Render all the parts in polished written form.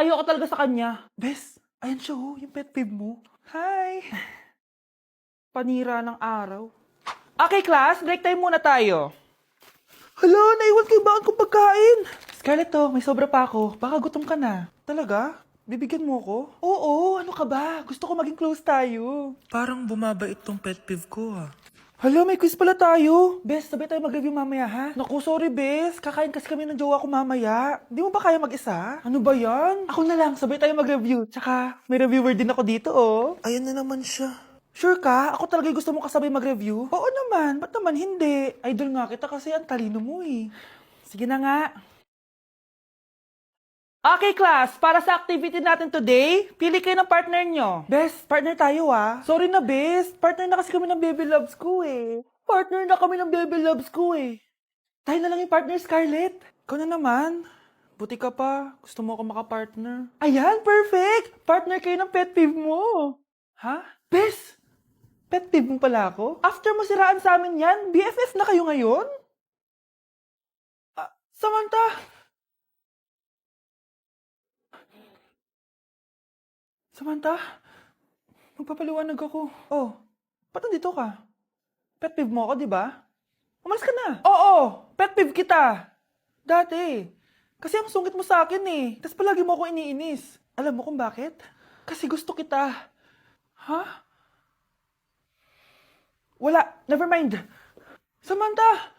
ayoko talaga sa kanya. Bes, ayan siya yung pet peeve mo. Hi! Panira ng araw. Okay, class, break time muna tayo. Hala, naiwan kay bakit kong pagkain. Scarlett to, may sobra pa ako. Baka gutom ka na. Talaga? Bibigyan mo ko? Oo, ano ka ba? Gusto ko maging close tayo. Parang bumabait tong pet peeve ko Hala, may quiz pala tayo. Bes, sabay tayo mag-review mamaya ha? Naku, sorry Bes. Kakain kasi kami ng jowa ko mamaya. Di mo ba kaya mag-isa? Ano ba yan? Ako na lang, sabay tayo mag-review. Tsaka, may reviewer din ako dito Ayan na naman siya. Sure ka? Ako talaga gusto mo kasabay mag-review? Oo naman, ba't naman hindi? Idol nga kita kasi ang talino mo Sige na nga. Okay, class. Para sa activity natin today, pili kayo ng partner nyo. Best, partner tayo Sorry na, best. Partner na kasi kami ng baby loves ko Partner na kami ng baby loves ko Tayo na lang yung partner, Scarlett. Ikaw na naman. Buti ka pa. Gusto mo ako makapartner. Ayan, perfect! Partner kayo ng pet peeve mo. Ha? Best! Pet peeve mo pala ako? After mo siraan sa amin yan, BFF na kayo ngayon? Samantha! Samantha, magpapaliwanag ako. Oh, ba't nandito ka? Pet peeve mo ako, di ba? Umalis ka na. Oo, pet peeve kita. Dati. Kasi ang sungit mo sa akin Tapos palagi mo ako iniinis. Alam mo kung bakit? Kasi gusto kita. Ha? Wala, never mind. Samantha!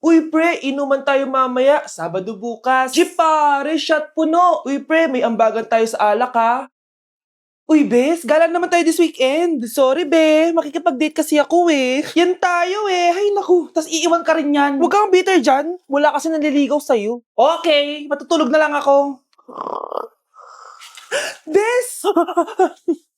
Uy pre, inuman tayo mamaya, Sabado bukas. Jeep pare, shot puno. Uy pre, may ambagan tayo sa alak ha. Uy bes, gala naman tayo this weekend. Sorry be, makikipag-date kasi ako Yan tayo Hay naku, tas iiwan ka rin yan. Huwag kang bitter dyan, wala kasi naliligaw sa'yo. Okay, matutulog na lang ako. Bes!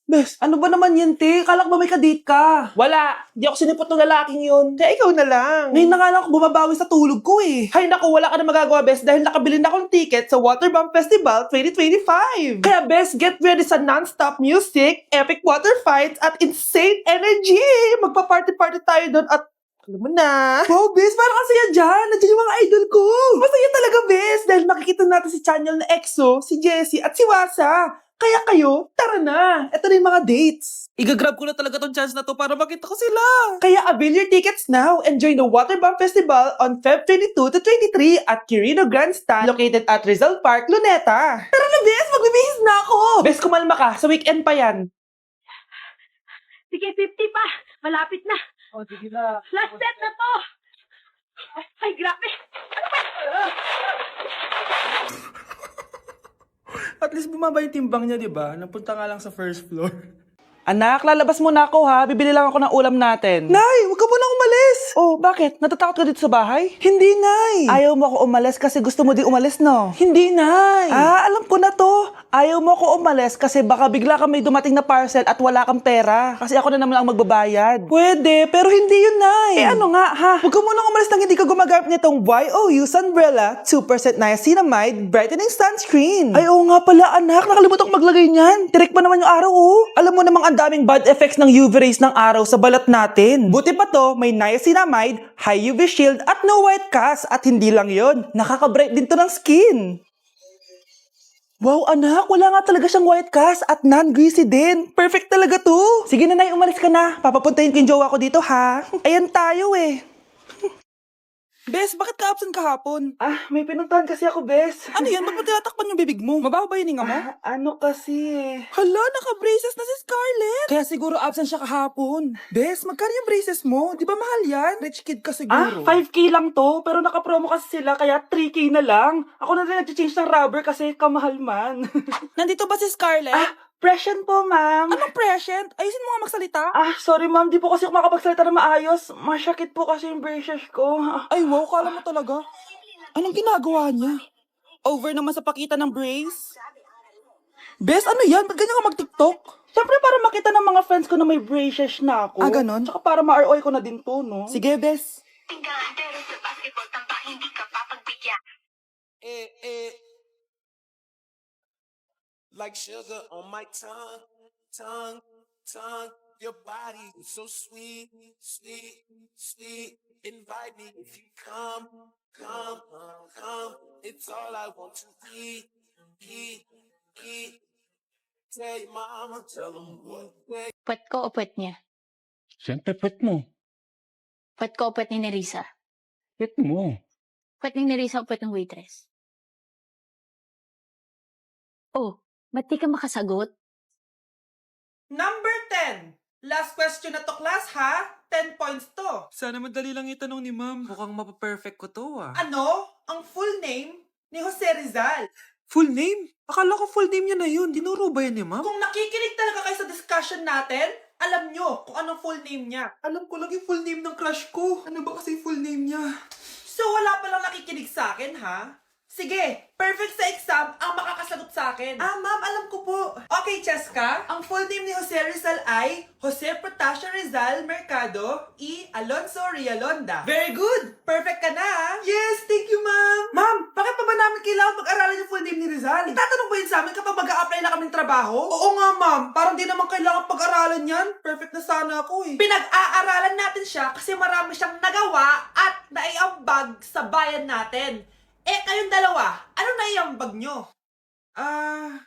Bes, ano ba naman yan, te? Kala ko ba may kadate ka? Wala. Di ako sinipot ng lalaking yun. Kaya ikaw na lang. Ngayon na nga lang ako bumabawi sa tulog ko Hay naku, wala ka na magagawa, Bes, dahil nakabili na akong ticket sa Waterbomb Festival 2025. Kaya, Bes, get ready sa non-stop music, epic water fights, at insane energy. Magpa-party-party tayo doon at alam mo na. Wow, Bes, parang kasaya dyan. Nandiyan yung mga idol ko. Masaya talaga, Bes, dahil makikita natin si Channel na EXO, si Jessie, at si Wasa. Kaya kayo, tara na. Ito na yung mga dates. Igagrab ko na talaga tong chance na to para makita ko sila. Kaya avail your tickets now and join the Waterbomb Festival on Feb 22 to 23 at Quirino Grandstand located at Rizal Park, Luneta. Tara na, Bes! Magbibihis na ako! Bes, kumalma ka. Sa weekend pa yan. Sige, 50 pa. Malapit na. Oh, sige na. Last set na to. Ay, grabe. At least bumaba yung timbang niya, di ba? Napunta nga lang sa first floor. Anak, lalabas muna ako ha. Bibili lang ako ng ulam natin. Nay, huwag ka munang umalis. Oh, bakit? Natatakot ka dito sa bahay? Hindi, Nay. Ayaw mo ako umalis kasi gusto mo di umalis, no? Hindi, Nay. Alam ko na to. Ayaw mo ako umalis kasi baka bigla ka may dumating na parcel at wala kang pera. Kasi ako na naman ang magbabayad. Pwede, pero hindi yun, Nay. Ano nga, ha? Huwag ka munang umalis nang hindi ka gumagamit nitong YOU Sunbrella 2% Niacinamide Brightening Sunscreen. Ay, oo nga pala, anak. Nakalimutan ko maglagay niyan. Tirik pa naman yung araw, Alam mo namang ang daming bad effects ng UV rays ng araw sa balat natin. Buti pa to, may niacinamide, high UV shield, at no white cast. At hindi lang yon, nakaka-bright din to ng skin. Wow, anak, wala nga talaga siyang white cast at non-greasy din. Perfect talaga to. Sige na, Nay, umalis ka na. Papapuntahin ko yung jowa ko dito, ha? Ayan tayo Bes, bakit ka absent kahapon? May pinuntahan kasi ako, Bes. Ano yan? Ba't mo tinatakpan yung bibig mo? Mabaho ba yung hininga mo? Ano kasi Hala, naka-braces na si Scarlett. Kaya siguro absent siya kahapon. Bes, magkano yung braces mo? Di ba mahal yan? Rich kid ka siguro. 5K lang to, pero naka-promo kasi sila, kaya 3K na lang. Ako na rin nag-change ng rubber kasi kamahal man. Nandito ba si Scarlett? Present po, ma'am. Anong present? Ayusin mo nga magsalita. Sorry ma'am, di po kasi ako makapagsalita na maayos. Masyakit po kasi yung braces ko. Ay, wow, kala mo talaga. Anong ginagawa niya? Over naman sa pakita ng brace? Bes, ano yan? Ba't ganyan ka mag-tiktok? Siyempre para makita ng mga friends ko na may braces na ako. Ganon? Tsaka para ma-ROI ko na din to, no? Sige, Bes. Tinggahan, pero sa basketball, tampak hindi ka papagbigyan. Like sugar on my tongue. Your body is so sweet, sweet, sweet. Invite me if you come. It's all I want to eat, eat, eat. Tell your mama, tell them what they Puwet ko o puwet niya? Siyempre, pet mo. Puwet ko o puwet ni Nerissa? Pet mo. Puwet ni Nerissa o puwet ng waitress? Oh, ba't di ka makasagot? Number 10. Last question na to, class, ha? 10 points to. Sana madali lang itanong ni ma'am. Mukhang mapaperfect ko to ah. Ano? Ang full name ni Jose Rizal. Full name? Akala ko full name niya na yun. Dinuro ba yan ni ma'am? Kung nakikinig talaga kayo sa discussion natin, alam nyo kung anong full name niya. Alam ko lang yung full name ng crush ko. Ano ba kasi full name niya? So wala palang nakikinig sa akin, ha? Sige, perfect sa exam ang makakasagot sa akin. Ah, ma'am, alam ko po. Okay, Cheska, ang full name ni Jose Rizal ay Jose Protasio Rizal Mercado y Alonso Rialonda. Very good! Perfect ka na, ha? Yes, thank you, ma'am. Ma'am, bakit pa ba namin kailangan pag-aralan yung full name ni Rizal? Itatanong ba yun sa amin kapag mag-a-apply na kaming trabaho? Oo nga, ma'am. Parang di naman kailangan pag-aralan yan. Perfect na sana ako, eh. Pinag-aaralan natin siya kasi marami siyang nagawa at naiambag sa bayan natin. Eh, kayong dalawa, ano naiambag nyo?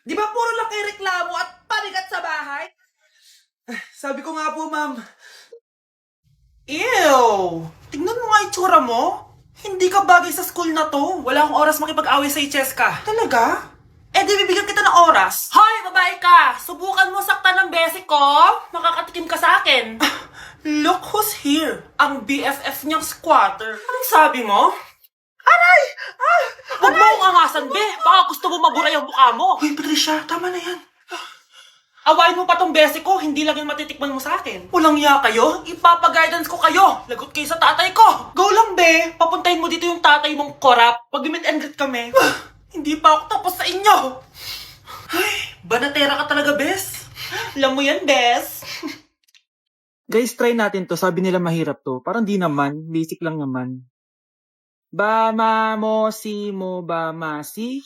Di ba puro lang kayo reklamo at panigat sa bahay? Sabi ko nga po, ma'am. Ew! Tingnan mo nga itsura mo. Hindi ka bagay sa school na to. Wala akong oras makipag-away sa Cheska. Talaga? Eh, di bibigyan kita ng oras. Hoy, babae ka! Subukan mo saktan ng basic ko. Makakatikim ka sa akin. Look who's here. Ang BFF niyang squatter. Anong sabi mo? Aray! Huwag mo akong angasan, be. Baka gusto mo mabura yung mukha mo. Uy, Patricia, tama na yan. Awayin mo pa tong besi ko, hindi lang yung matitikman mo sa akin. Walang ya kayo, ipapag-guidance ko kayo. Lagot kayo sa tatay ko. Go lang, be. Papuntahin mo dito yung tatay mong korap. Pag-meet and greet kami. Hindi pa ako tapos sa inyo. Ay, banatera ka talaga, bes. Alam mo yan, bes. Guys, try natin to. Sabi nila mahirap to. Parang di naman. Basic lang naman. Ba ma mo si mo ba ma si?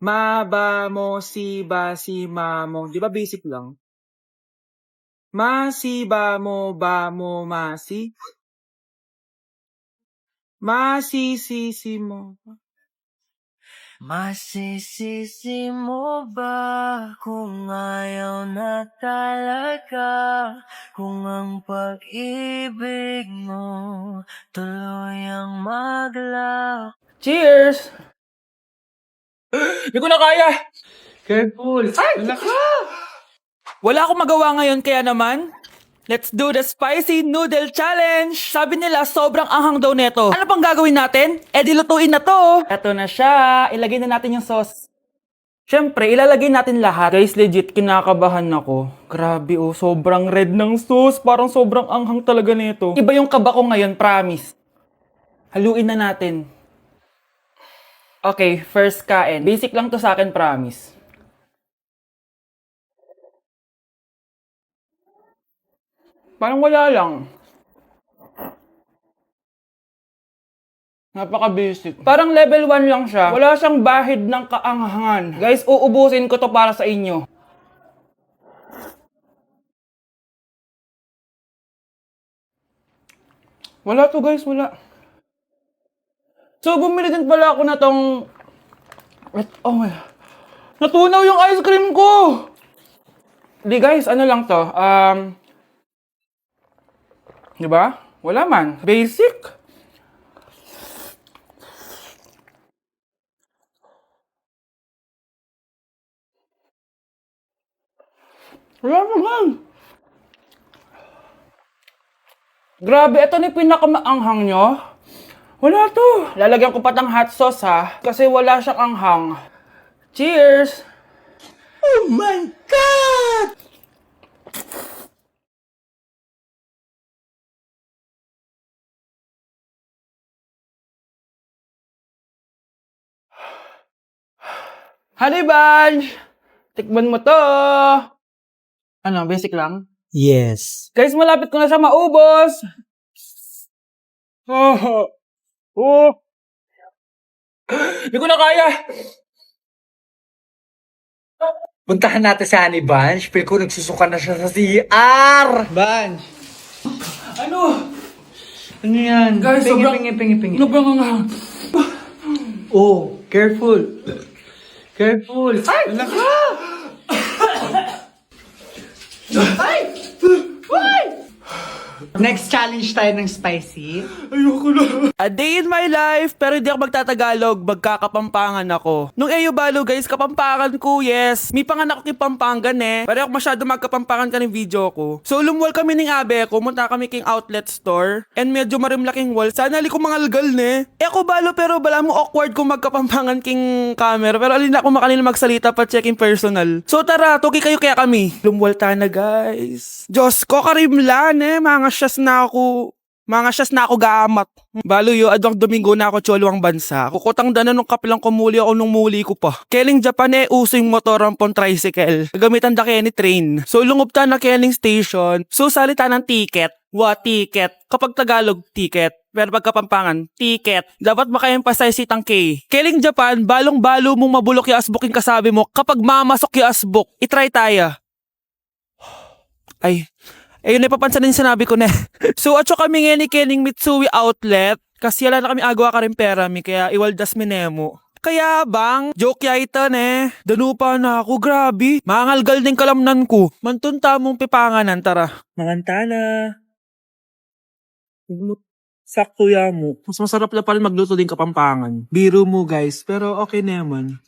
Ma ba mo si ba si ma mo. Di ba basic lang? Ma si ba mo ma si? Ma si mo. Masisisi mo ba kung ayaw na talaga? Kung ang pag-ibig mo tuluyang maglak. Cheers! Hindi ko na kaya! Careful. Ay! Wala akong magawa ngayon kaya naman, let's do the spicy noodle challenge! Sabi nila sobrang anghang daw neto. Ano pang gagawin natin? Eh di lutuin na to! Eto na siya. Ilagay na natin yung sauce. Siyempre, ilalagay natin lahat. Guys, legit, kinakabahan ako. Grabe oh, sobrang red ng sauce. Parang sobrang anghang talaga nito. Iba yung kaba ko ngayon, promise. Haluin na natin. Okay, first kain. Basic lang to sa akin, promise. Parang wala lang. Napaka-basic. Parang level 1 lang siya. Wala siyang bahid ng kaanghangan. Guys, uubusin ko to para sa inyo. Wala to guys, wala. So, bumili din pala ako na tong... Oh my... Natunaw yung ice cream ko! Di guys, ano lang to? Diba? Wala man. Basic. Wala naman. Grabe, ito na yung pinakamaanghang nyo. Wala to. Lalagyan ko pa ng hot sauce ha. Kasi wala siyang anghang. Cheers! Oh my God! Honey Bunch! Tikman mo to! Ano, basic lang? Yes. Guys, malapit ko na siya maubos! Oh! Oh! Hindi ko na kaya! Puntahan natin si Honey Bunch. Feel ko nagsusuka na siya sa CR. Bunch. Ano? Ano yan? Guys, pingi, sobrang... pingi, pingi, pingi. Sobrang anghang. Oh, careful. Careful. Ay! Next challenge tayo ng spicy. A day in my life, pero hindi ako magtatagalog, magkakapampangan ako. Nung Eyo Balo guys, kapampangan ko, yes. May panganak ko kay Pampangan eh. Pero ako masyado magkapampangan ka ng video ko. So lumwal kami ng abe ko, munta kami king outlet store. And medyo marimlaking wall. Sana li ko mga algal ne. Ako Balo pero bala mo awkward kung magkapampangan king camera. Pero alin ako makanila magsalita pa checking personal. So tara, tuki kayo kaya kami. Lumwal ta na guys. Diyos ko, karimlan eh. Mga syas na ako gamat. Balo yo, adwang Domingo na ako choluang bansa. Kukutang dana nung kapilang kumuli ako nung muli ko pa. Keling Japan eh, using motor rampon tricycle. Gagamitan da kaya ni train. So lungob ta na keling station. So salita ng ticket. Ticket. Kapag Tagalog, ticket. Pero pagkapampangan, ticket. Dapat maka-emphasize itang K. Keling Japan, balong-balo mong mabulok yung asboking kasabi mo. Kapag mamasok yung asbok, itry tayo. Ay, ayun na papansin din sinabi ko na. So, atso kami ngayon ni Kening Mitsui Outlet. Kasi wala na kami agawa ka rin pera mi. Kaya iwaldas minemo. Kaya bang, joke ya ito ne. Danupa na ako, grabe. Mangalgal din kalamnan ko. Mantunta mong pipanganan, tara. Mangantana. Sakto ya mo. Mas masarap na pala magluto din kapampangan. Biro mo guys, pero okay naman.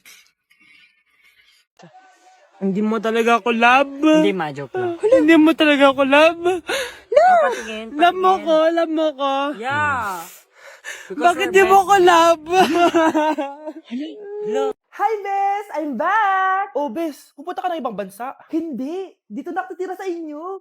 Hindi mo talaga ako love. Hindi, ma-joke lang. Hindi mo talaga ako love. Patingin. Love mo ko. Yeah. Bakit di mo ko love? Look. Hi, Bes! I'm back! Oh, Bes, pupunta ka ng ibang bansa? Hindi. Dito na ako titira sa inyo.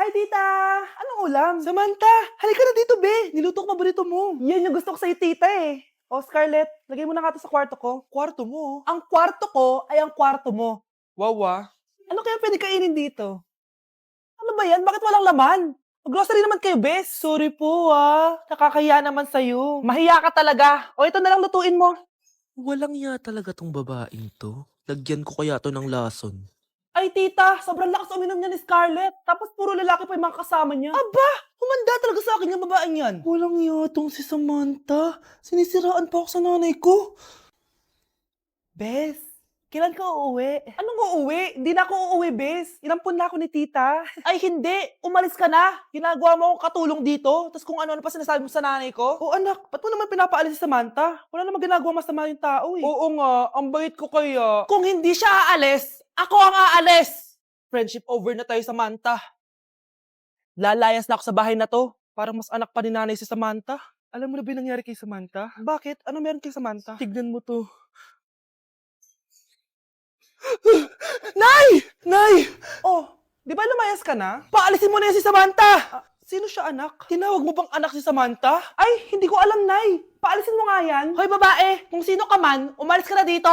Hi, tita! Anong ulam? Samantha, halika na dito, Be. Niluto ko paborito mo. Yan yung gusto ko sa'yo, tita eh. Oh, Scarlett, lagay mo na nga to sa kwarto ko. Kwarto mo? Ang kwarto ko ay ang kwarto mo. Wawa. Ano kaya pwede kainin dito? Ano ba yan? Bakit walang laman? Mag-grocery naman kayo, Bes. Sorry po, nakakahiya naman sa'yo. Mahiya ka talaga. O, ito na lang lutuin mo. Walang ya talaga tong babaeng to. Lagyan ko kaya to ng lason. Ay, tita, sobrang lakas uminom niya ni Scarlett. Tapos puro lalaki pa yung mga kasama niya. Aba, humanda talaga sa akin yung babaeng yan. Walang yatong si Samantha. Sinisiraan pa ako sa nanay ko. Bes, kailan ka uuwi? Anong uuwi? Hindi na ako uuwi, Bes. Inampun na ako ni tita. Ay, hindi. Umalis ka na. Ginagawa mo akong katulong dito. Tapos kung ano-ano pa sinasabi mo sa nanay ko. O anak, ba't mo naman pinapaalis si Samantha? Wala namang ginagawa masama yung tao eh. Oo nga, ang bait ko kaya. Kung hindi siya aalis, ako ang aalis! Friendship over na tayo, Samantha. Lalayas na ako sa bahay na to. Parang mas anak pa ni nanay si Samantha. Alam mo na ba yung nangyari kay Samantha? Bakit? Ano meron kay Samantha? Tignan mo to. Nay! Nay! Oh, di ba lumayas ka na? Paalisin mo na yan si Samantha! Sino siya, anak? Tinawag mo bang anak si Samantha? Ay, hindi ko alam, Nay. Paalisin mo nga yan. Hoy, babae, kung sino ka man, umalis ka na dito.